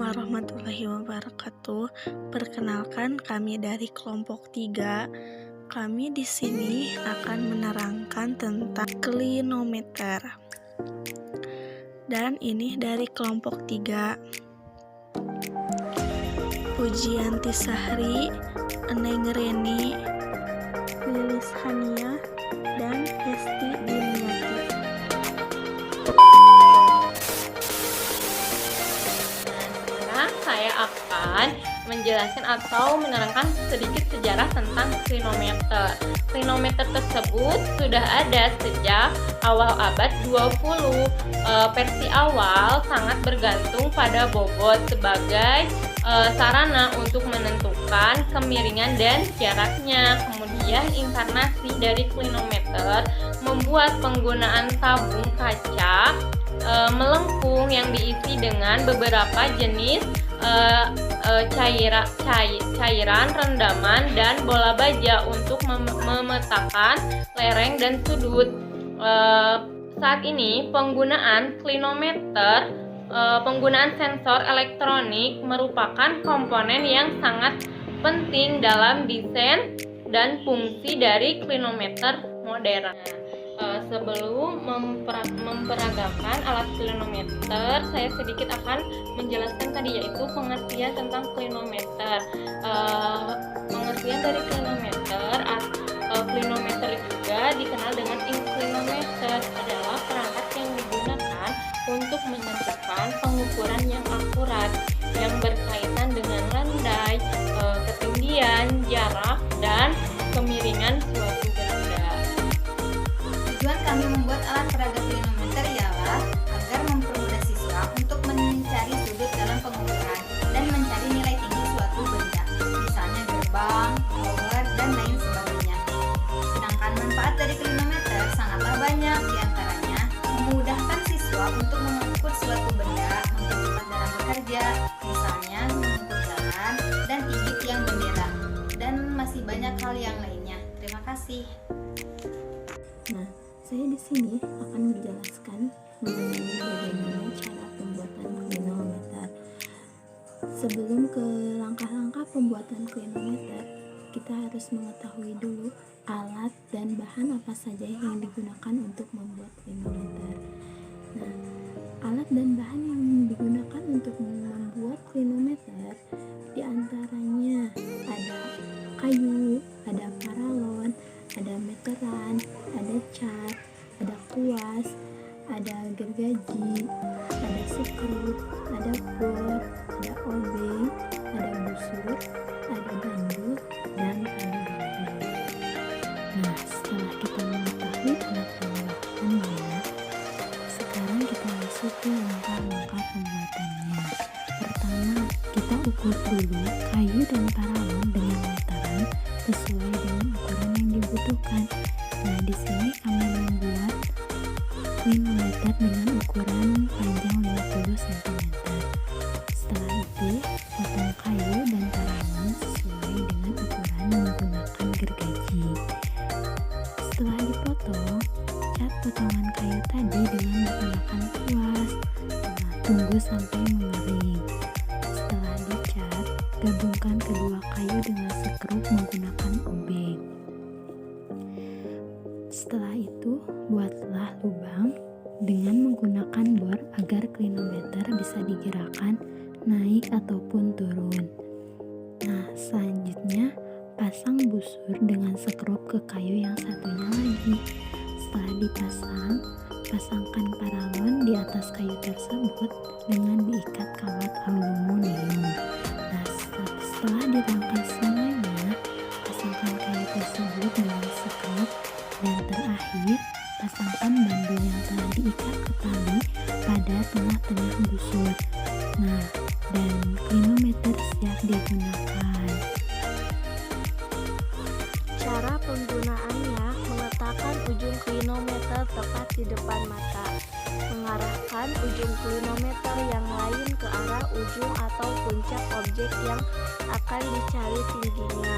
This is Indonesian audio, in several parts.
warahmatullahi wabarakatuh. Perkenalkan, kami dari kelompok 3. Kami di sini akan menerangkan tentang klinometer. Dan ini dari kelompok 3. Pujianti Sahri, Eneng Reni, Lilis Hania, dan Hesti Diniati. Saya akan menjelaskan atau menerangkan sedikit sejarah tentang klinometer. Klinometer tersebut sudah ada sejak awal abad 20. Versi awal sangat bergantung pada bobot sebagai sarana untuk menentukan kemiringan dan jaraknya. Kemudian inkarnasi dari klinometer membuat penggunaan tabung kaca melengkung yang diisi dengan beberapa jenis cairan rendaman dan bola baja untuk memetakan lereng dan sudut. Saat ini penggunaan klinometer, penggunaan sensor elektronik merupakan komponen yang sangat penting dalam desain dan fungsi dari klinometer modern. Sebelum memperagakan alat klinometer, saya sedikit akan menjelaskan tadi, yaitu pengertian tentang klinometer. Pengertian dari klinometer juga dikenal dengan inklinometer, adalah perangkat yang digunakan untuk menentukan pengukuran yang akurat yang berkaitan dengan landai, ketinggian, jarak, dan kemiringan suatu benda. Tujuan kami membuat alat peraga klinometer ialah agar mempermudah siswa untuk mencari sudut dalam pengukuran dan mencari nilai tinggi suatu benda, misalnya gerbang, tower, dan lain sebagainya. Sedangkan manfaat dari klinometer sangatlah banyak, diantaranya memudahkan siswa untuk mengukur suatu benda, mempercepat dalam bekerja, misalnya mengukur jalan dan tinggi tiang bendera, dan masih banyak hal yang lainnya. Terima kasih. Nah, saya di sini akan menjelaskan mengenai bagaimana cara pembuatan klinometer. Sebelum ke langkah-langkah pembuatan klinometer, kita harus mengetahui dulu alat dan bahan apa saja yang digunakan untuk membuat klinometer. Nah, alat dan bahan yang digunakan untuk membuat klinometer diantaranya ada kayu, ada paralon, ada meteran, ada cat, ada kuas, ada gergaji, ada sekrup, ada bor, ada obeng, ada busur, ada bandul, dan ada bambu. Nah, setelah kita mengetahui alat pembuatannya, sekarang kita masuk ke langkah-langkah pembuatannya. Pertama, kita ukur dulu kayu dan paralon dengan meteran sesuai dengan ukuran yang dibutuhkan. Nah, di sini kami membuat klinometer dengan ukuran panjang 50 cm. Setelah itu, potong kayu dan paralon sesuai dengan ukuran menggunakan gergaji. Setelah dipotong, cat potongan kayu tadi dengan menggunakan kuas. Nah, tunggu sampai mengering. Setelah dicat, gabungkan kedua kayu dengan sekrup menggunakan obeng. Setelah itu, buatlah lubang dengan menggunakan bor agar klinometer bisa digerakkan naik ataupun turun. Nah, selanjutnya pasang busur dengan sekrup ke kayu yang satunya lagi. Setelah dipasang, pasangkan paralon di atas kayu tersebut dengan diikat kawat aluminium. Nah, setelah dirangkai semuanya, pasangkan kayu tersebut dengan sekrup, dan terakhir pasangkan bandul yang telah diikat ke tali pada tengah-tengah busur. Nah, dan klinometer siap digunakan. Cara penggunaannya: meletakkan ujung klinometer tepat di depan mata, mengarahkan ujung klinometer yang lain ke arah ujung atau puncak objek yang akan dicari tingginya,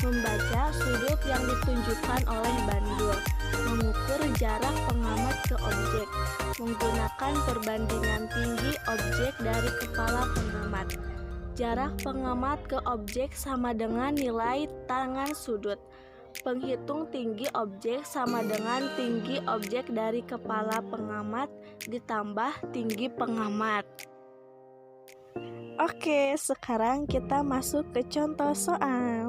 membaca sudut yang ditunjukkan oleh bandul, Mengukur jarak pengamat ke objek menggunakan perbandingan tinggi objek dari kepala pengamat. Jarak pengamat ke objek sama dengan nilai tangan sudut. Penghitung tinggi objek sama dengan tinggi objek dari kepala pengamat ditambah tinggi pengamat. Oke, sekarang kita masuk ke contoh soal.